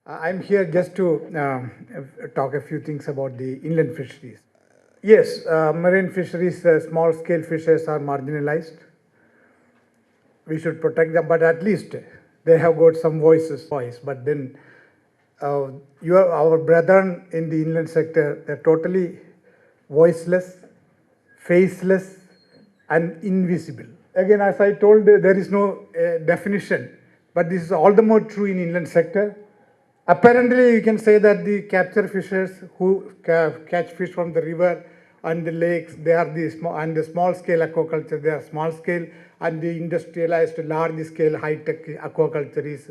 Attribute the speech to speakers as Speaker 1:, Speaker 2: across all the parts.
Speaker 1: I'm here just to talk a few things about the inland fisheries. Yes, marine fisheries, small-scale fishes are marginalized. We should protect them, but at least they have got some voice. But then our brethren in the inland sector, they're totally voiceless, faceless, and invisible. Again, as I told, there is no definition, but this is all the more true in inland sector. Apparently, you can say that the capture fishers who catch fish from the river and the lakes, they are the small scale aquaculture, they are small scale, and the industrialized large scale high tech aquaculture is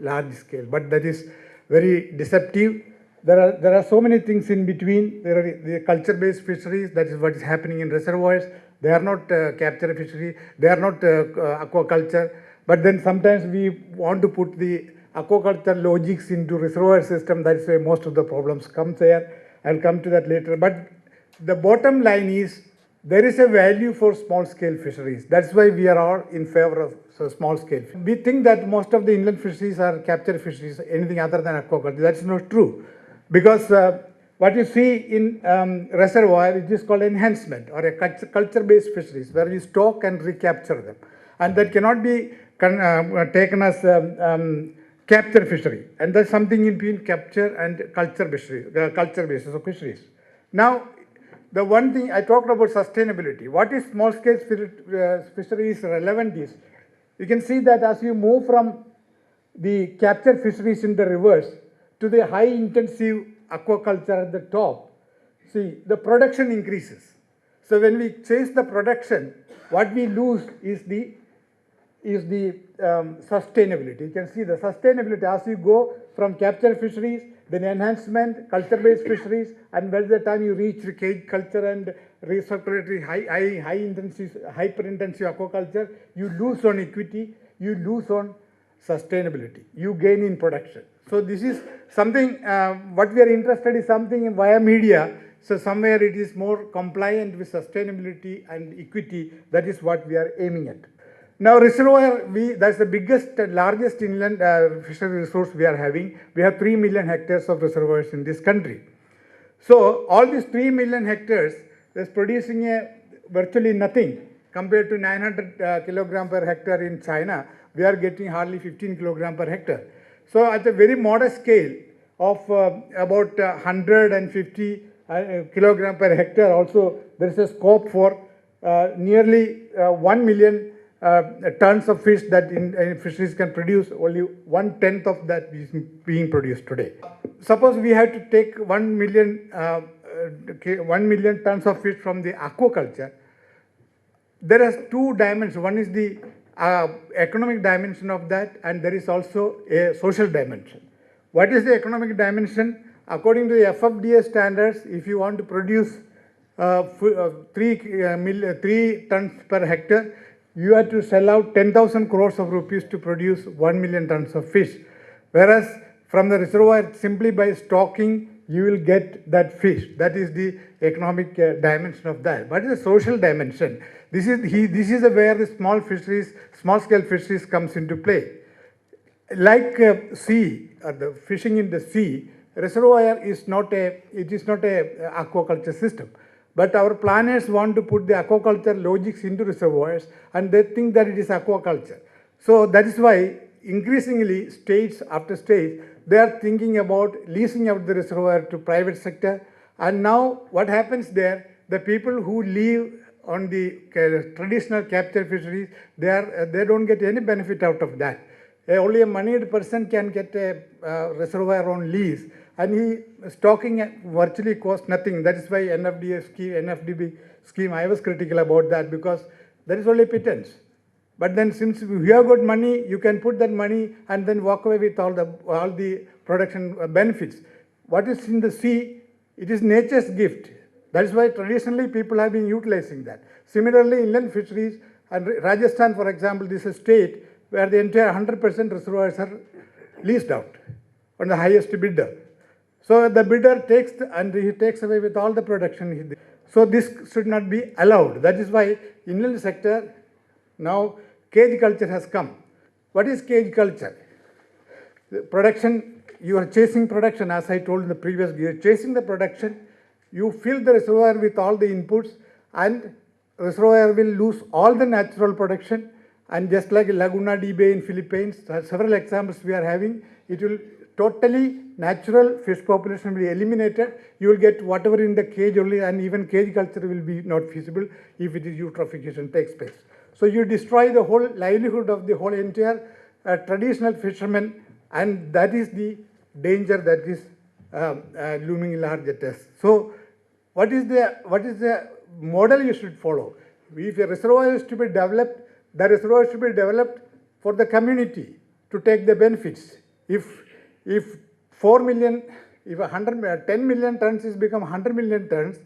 Speaker 1: large scale. But that is very deceptive. There are so many things in between. There are the culture based fisheries, that is what is happening in reservoirs. They are not capture fishery, they are not aquaculture. But then sometimes we want to put the aquaculture logics into reservoir system. That's why most of the problems come there. I'll come to that later. But the bottom line is there is a value for small scale fisheries. That's why we are all in favor of small scale. We think that most of the inland fisheries are capture fisheries, anything other than aquaculture. That's not true. Because what you see in reservoir, it is called enhancement or a culture-based fisheries where we stock and recapture them. And that cannot be taken as capture fishery, and there's something in between capture and culture fishery, the culture basis of fisheries. Now, the one thing I talked about sustainability. What is small scale fisheries relevant is, you can see that as you move from the capture fisheries in the rivers to the high intensive aquaculture at the top, see the production increases. So when we chase the production, what we lose is the sustainability. You can see the sustainability as you go from capture fisheries, then enhancement, culture-based fisheries, and by the time you reach the cage culture and recirculatory hyper-intensive aquaculture, you lose on equity, you lose on sustainability, you gain in production. So this is something, what we are interested in something via media, so somewhere it is more compliant with sustainability and equity. That is what we are aiming at. Now reservoir, that's the biggest, largest inland fishery resource we are having. We have 3 million hectares of reservoirs in this country. So all these 3 million hectares is producing virtually nothing compared to 900 kilogram per hectare in China. We are getting hardly 15 kilogram per hectare. So at a very modest scale of about 150 kilogram per hectare, also there is a scope for nearly 1 million tons of fish that fisheries can produce. Only 1/10 of that is being produced today. Suppose we have to take 1 million tons of fish from the aquaculture. There are two dimensions. One is the economic dimension of that, and there is also a social dimension. What is the economic dimension? According to the FFDA standards, if you want to produce 3 tons per hectare, you have to sell out 10,000 crores of rupees to produce 1 million tons of fish. Whereas from the reservoir, simply by stocking, you will get that fish. That is the economic dimension of that. What is the social dimension? This is where the small scale fisheries comes into play. Like sea, the fishing in the sea, reservoir is not a aquaculture system. But our planners want to put the aquaculture logics into reservoirs, and they think that it is aquaculture. So that is why increasingly states after states, they are thinking about leasing out the reservoir to private sector. And now what happens there, the people who live on the traditional capture fisheries, they don't get any benefit out of that. Only a moneyed person can get a reservoir on lease, and stocking virtually costs nothing. That is why NFDB scheme, I was critical about that, because there is only pittance. But then since you have got money, you can put that money and then walk away with all the production benefits. What is in the sea, it is nature's gift. That is why traditionally people have been utilizing that. Similarly, inland fisheries, and Rajasthan, for example, this is a state where the entire 100% reservoirs are leased out on the highest bidder. So the bidder takes he takes away with all the production. So this should not be allowed. That is why inland sector, now cage culture has come. What is cage culture? The production you are chasing production, as I told in the previous, you are chasing the production, you fill the reservoir with all the inputs, and reservoir will lose all the natural production, and just like Laguna de Bay in Philippines, several examples we are having, it will totally natural fish population will be eliminated. You will get whatever in the cage only, and even cage culture will be not feasible if it is eutrophication takes place. So you destroy the whole livelihood of the whole entire traditional fishermen, and that is the danger that is looming large at us. So what is the model you should follow? If a reservoir is to be developed, the reservoir should be developed for the community to take the benefits. If 4 million, if 10 million tons is become 100 million tons,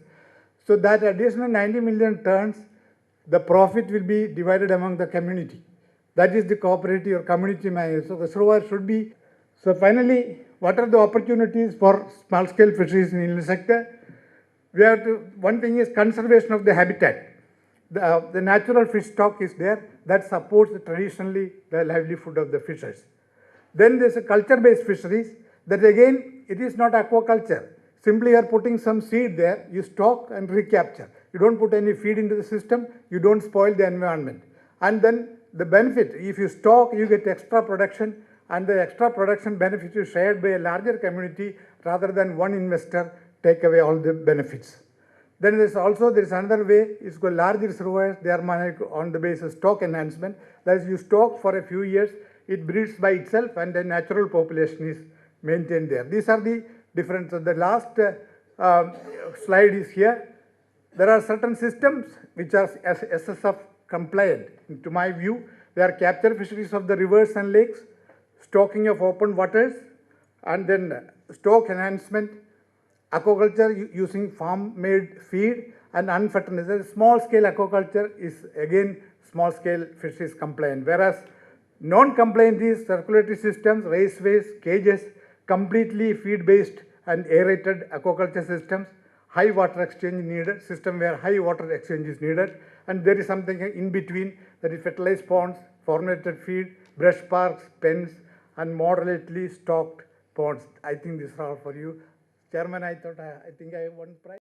Speaker 1: so that additional 90 million tons, the profit will be divided among the community. That is the cooperative or community management. So reservoir should be. So finally, what are the opportunities for small scale fisheries in inland sector? We have to, one thing is conservation of the habitat. The natural fish stock is there that supports traditionally the livelihood of the fishers. Then there's a culture-based fisheries that again, it is not aquaculture. Simply you are putting some seed there, you stock and recapture. You don't put any feed into the system, you don't spoil the environment. And then the benefit, if you stock, you get extra production, and the extra production benefit is shared by a larger community rather than one investor take away all the benefits. Then there's another way, it's called large reservoirs, they are managed on the basis of stock enhancement. That is, you stock for a few years, it breeds by itself, and the natural population is maintained there. These are the differences. The last slide is here. There are certain systems which are SSF compliant. To my view, they are capture fisheries of the rivers and lakes, stocking of open waters, and then stock enhancement, aquaculture using farm-made feed, and unfertilized. Small-scale aquaculture is again small-scale fisheries compliant, whereas non-compliant is circulatory systems, raceways, cages, completely feed-based and aerated aquaculture systems, high water exchange needed, system where high water exchange is needed, and there is something in between, that is fertilized ponds, formulated feed, brush parks, pens, and moderately stocked ponds. I think these are all for you. Chairman, I think I have one prize.